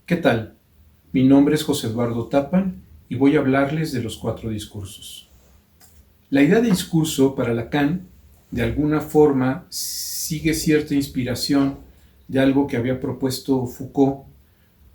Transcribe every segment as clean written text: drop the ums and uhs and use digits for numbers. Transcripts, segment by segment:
¿Qué tal? Mi nombre es José Eduardo Tapan y voy a hablarles de los cuatro discursos. La idea de discurso para Lacan, de alguna forma, sigue cierta inspiración de algo que había propuesto Foucault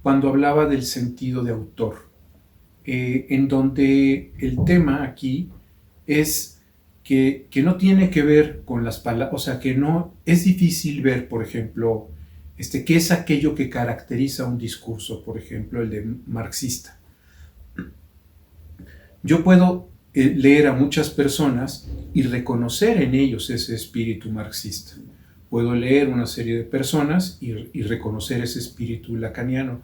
cuando hablaba del sentido de autor, en donde el tema aquí es que no tiene que ver con las palabras, o sea, que no es difícil ver, por ejemplo, qué es aquello que caracteriza un discurso, por ejemplo, el de marxista. Yo puedo leer a muchas personas y reconocer en ellos ese espíritu marxista. Puedo leer una serie de personas y reconocer ese espíritu lacaniano.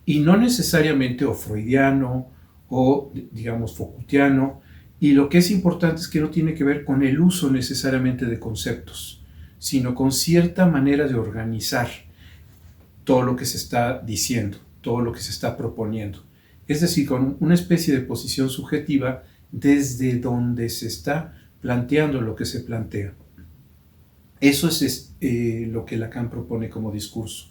Y no necesariamente o freudiano o, digamos, Foucaultiano. Y lo que es importante es que no tiene que ver con el uso necesariamente de conceptos, sino con cierta manera de organizar todo lo que se está diciendo, todo lo que se está proponiendo. Es decir, con una especie de posición subjetiva desde donde se está planteando lo que se plantea. Eso es lo que Lacan propone como discurso.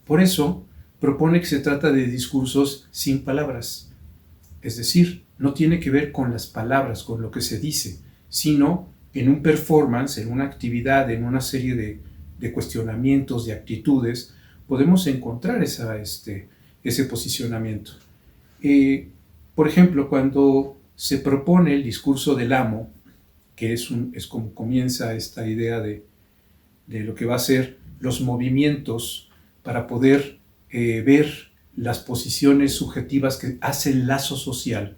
Por eso propone que se trata de discursos sin palabras. Es decir, no tiene que ver con las palabras, con lo que se dice, sino en un performance, en una actividad, en una serie de cuestionamientos, de actitudes, podemos encontrar ese posicionamiento. Por ejemplo, cuando se propone el discurso del amo, que es como comienza esta idea de lo que va a ser los movimientos para poder ver las posiciones subjetivas que hace el lazo social.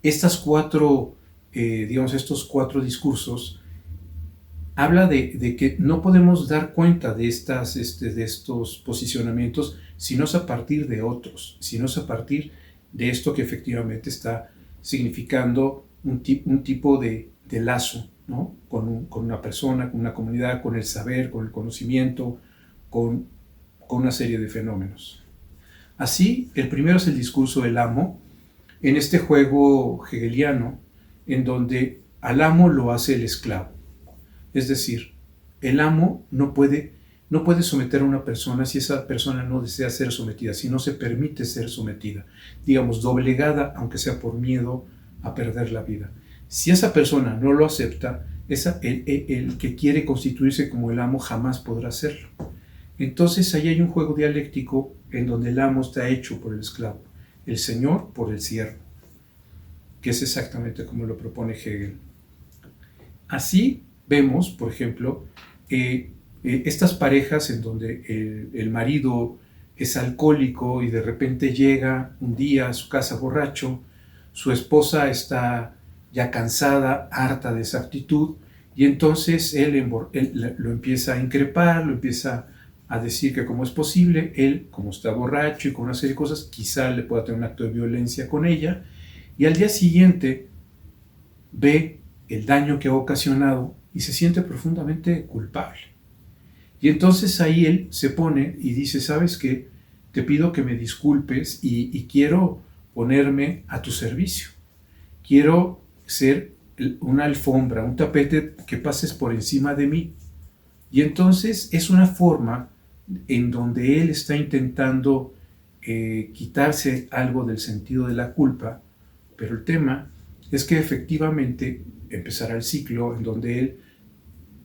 Estos cuatro discursos habla de que no podemos dar cuenta de estos posicionamientos si no es a partir de otros, si no es a partir de esto que efectivamente está significando un tipo de lazo, ¿no? con una persona, con una comunidad, con el saber, con el conocimiento, con una serie de fenómenos. Así, el primero es el discurso del amo, en este juego hegeliano, en donde al amo lo hace el esclavo. Es decir, el amo no puede someter a una persona si esa persona no desea ser sometida, si no se permite ser sometida, digamos, doblegada, aunque sea por miedo a perder la vida. Si esa persona no lo acepta, el que quiere constituirse como el amo jamás podrá hacerlo. Entonces ahí hay un juego dialéctico en donde el amo está hecho por el esclavo, el señor por el siervo, que es exactamente como lo propone Hegel. Así vemos, por ejemplo, estas parejas en donde el marido es alcohólico y de repente llega un día a su casa borracho, su esposa está ya cansada, harta de esa actitud, y entonces él lo empieza a increpar, lo empieza a decir que cómo es posible, él, como está borracho y con una serie de cosas, quizá le pueda tener un acto de violencia con ella, y al día siguiente ve el daño que ha ocasionado y se siente profundamente culpable. Y entonces ahí él se pone y dice, ¿sabes qué? Te pido que me disculpes y quiero ponerme a tu servicio. Quiero ser una alfombra, un tapete que pases por encima de mí. Y entonces es una forma en donde él está intentando quitarse algo del sentido de la culpa, pero el tema es que efectivamente empezará el ciclo en donde él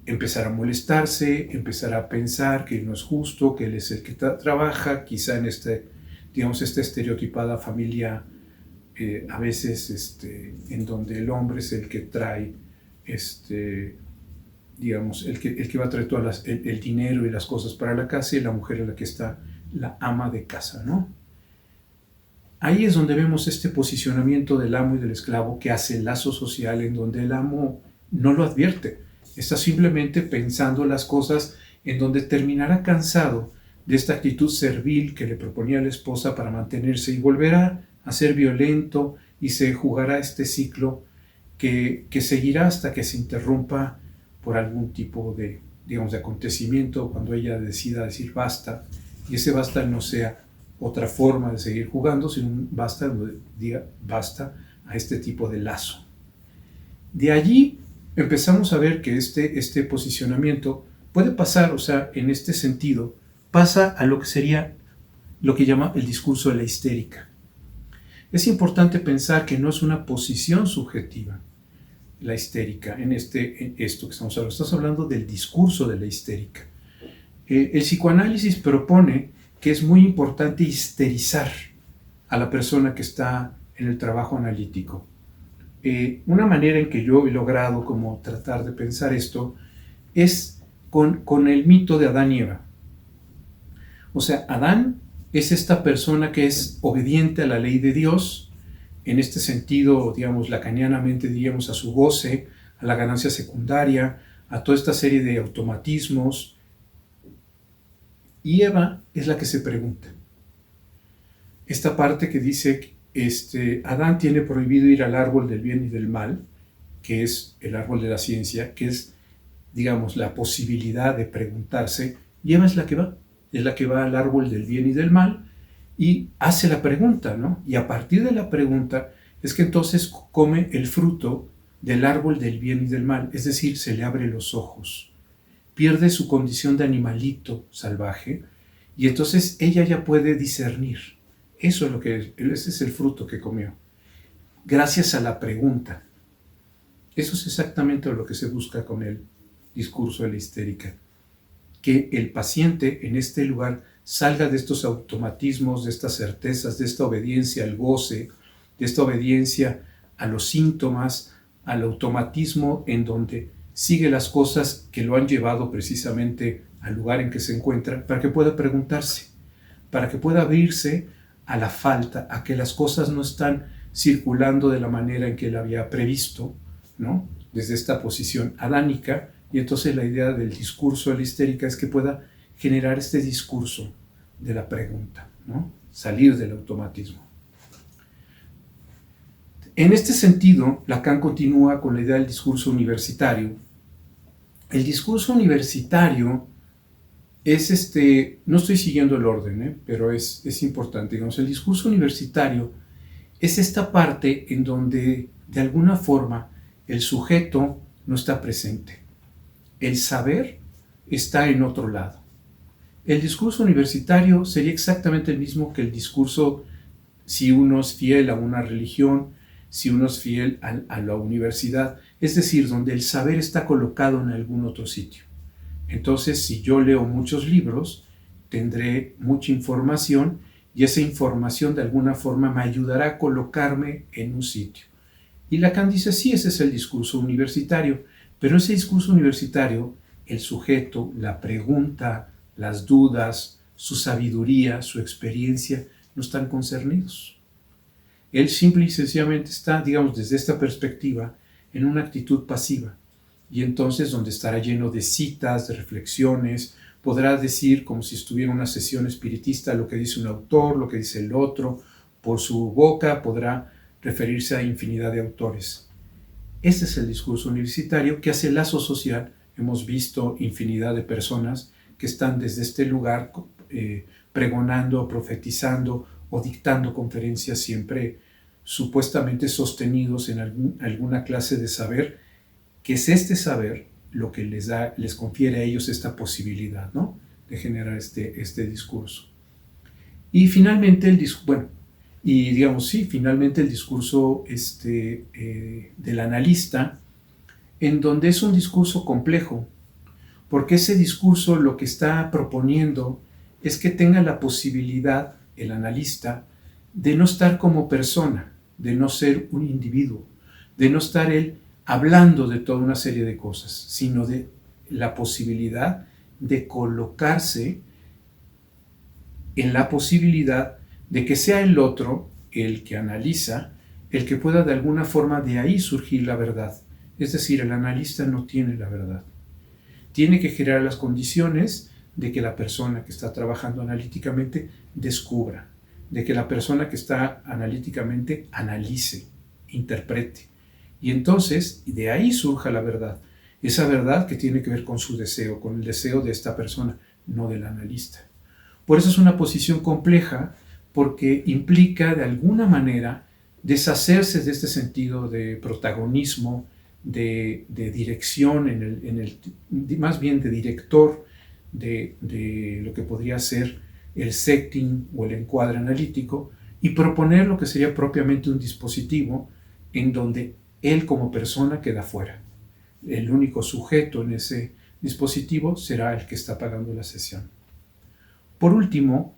empezará a molestarse, empezará a pensar que no es justo, que él es el que trabaja, quizá en esta estereotipada familia, a veces en donde el hombre es el que trae, digamos, el que va a traer todo el dinero y las cosas para la casa, y la mujer es la que está, la ama de casa, ¿no? Ahí es donde vemos este posicionamiento del amo y del esclavo que hace el lazo social, en donde el amo no lo advierte, está simplemente pensando las cosas, en donde terminará cansado de esta actitud servil que le proponía la esposa para mantenerse, y volverá a ser violento y se jugará este ciclo que seguirá hasta que se interrumpa por algún tipo de, digamos, de acontecimiento, cuando ella decida decir basta, y ese basta no sea otra forma de seguir jugando, sino un basta donde diga basta a este tipo de lazo. De allí empezamos a ver que este posicionamiento puede pasar, o sea, en este sentido, pasa a lo que sería lo que llama el discurso de la histérica. Es importante pensar que no es una posición subjetiva la histérica en esto que estamos hablando. Estamos hablando del discurso de la histérica. El psicoanálisis propone que es muy importante histerizar a la persona que está en el trabajo analítico. Una manera en que yo he logrado como tratar de pensar esto es con el mito de Adán y Eva. O sea, Adán es esta persona que es obediente a la ley de Dios, en este sentido, digamos, lacanianamente diríamos a su goce, a la ganancia secundaria, a toda esta serie de automatismos. Y Eva es la que se pregunta. Esta parte que dice, Adán tiene prohibido ir al árbol del bien y del mal, que es el árbol de la ciencia, que es, digamos, la posibilidad de preguntarse, y Eva es la que va al árbol del bien y del mal, y hace la pregunta, ¿no? Y a partir de la pregunta es que entonces come el fruto del árbol del bien y del mal, es decir, se le abre los ojos, pierde su condición de animalito salvaje, y entonces ella ya puede discernir. Eso es ese es el fruto que comió, gracias a la pregunta. Eso es exactamente lo que se busca con el discurso de la histérica, que el paciente en este lugar salga de estos automatismos, de estas certezas, de esta obediencia al goce, de esta obediencia a los síntomas, al automatismo en donde sigue las cosas que lo han llevado precisamente al lugar en que se encuentra, para que pueda preguntarse, para que pueda abrirse a la falta, a que las cosas no están circulando de la manera en que él había previsto, ¿no? Desde esta posición adánica. Y entonces la idea del discurso de la histérica es que pueda generar este discurso de la pregunta, ¿no? Salir del automatismo. En este sentido, Lacan continúa con la idea del discurso universitario. El discurso universitario es no estoy siguiendo el orden, pero es importante. Digamos, el discurso universitario es esta parte en donde, de alguna forma, el sujeto no está presente. El saber está en otro lado. El discurso universitario sería exactamente el mismo que el discurso si uno es fiel a una religión, si uno es fiel a la universidad, es decir, donde el saber está colocado en algún otro sitio. Entonces, si yo leo muchos libros, tendré mucha información y esa información de alguna forma me ayudará a colocarme en un sitio. Y Lacan dice, sí, ese es el discurso universitario, pero ese discurso universitario, el sujeto, la pregunta, las dudas, su sabiduría, su experiencia, no están concernidos. Él simple y sencillamente está, digamos, desde esta perspectiva, en una actitud pasiva. Y entonces, donde estará lleno de citas, de reflexiones, podrá decir, como si estuviera en una sesión espiritista, lo que dice un autor, lo que dice el otro, por su boca podrá referirse a infinidad de autores. Ese es el discurso universitario que hace lazo social. Hemos visto infinidad de personas que están desde este lugar pregonando, profetizando o dictando conferencias, siempre supuestamente sostenidos en alguna clase de saber, que es este saber lo que les confiere a ellos esta posibilidad, ¿no?, de generar este discurso. Y finalmente finalmente el discurso del analista, en donde es un discurso complejo, porque ese discurso lo que está proponiendo es que tenga la posibilidad, el analista, de no estar como persona, de no ser un individuo, de no estar él hablando de toda una serie de cosas, sino de la posibilidad de colocarse en la posibilidad de que sea el otro, el que analiza, el que pueda de alguna forma de ahí surgir la verdad. Es decir, el analista no tiene la verdad. Tiene que generar las condiciones de que la persona que está trabajando analíticamente descubra, de que la persona que está analíticamente analice, interprete. Y entonces, de ahí surja la verdad. Esa verdad que tiene que ver con su deseo, con el deseo de esta persona, no del analista. Por eso es una posición compleja, porque implica de alguna manera deshacerse de este sentido de protagonismo, de dirección, más bien de director de lo que podría ser el setting o el encuadre analítico y proponer lo que sería propiamente un dispositivo en donde él como persona queda fuera. El único sujeto en ese dispositivo será el que está pagando la sesión. Por último,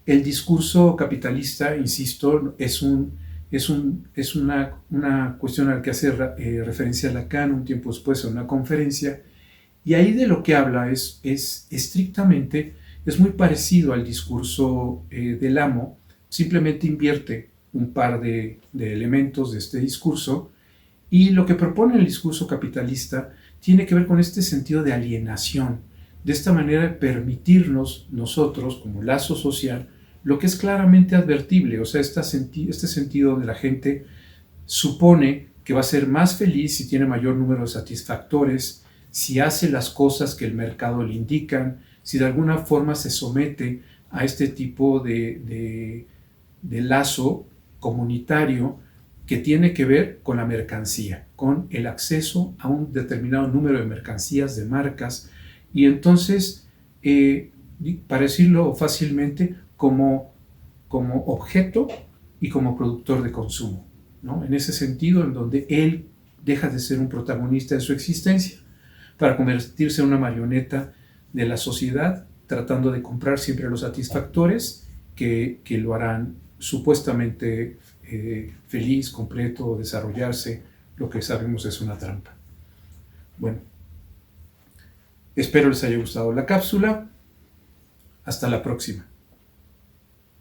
el discurso capitalista, insisto, es una cuestión a la que hace referencia Lacan un tiempo después en una conferencia, y ahí de lo que habla es estrictamente, es muy parecido al discurso del amo, simplemente invierte un par de elementos de este discurso, y lo que propone el discurso capitalista tiene que ver con este sentido de alienación, de esta manera de permitirnos nosotros, como lazo social, lo que es claramente advertible, o sea, este sentido donde la gente supone que va a ser más feliz si tiene mayor número de satisfactores, si hace las cosas que el mercado le indican, si de alguna forma se somete a este tipo de lazo comunitario que tiene que ver con la mercancía, con el acceso a un determinado número de mercancías, de marcas, y entonces, para decirlo fácilmente, como objeto y como productor de consumo, ¿no? En ese sentido, en donde él deja de ser un protagonista de su existencia para convertirse en una marioneta de la sociedad, tratando de comprar siempre los satisfactores que lo harán supuestamente feliz, completo, desarrollarse, lo que sabemos es una trampa. Bueno, espero les haya gustado la cápsula. Hasta la próxima.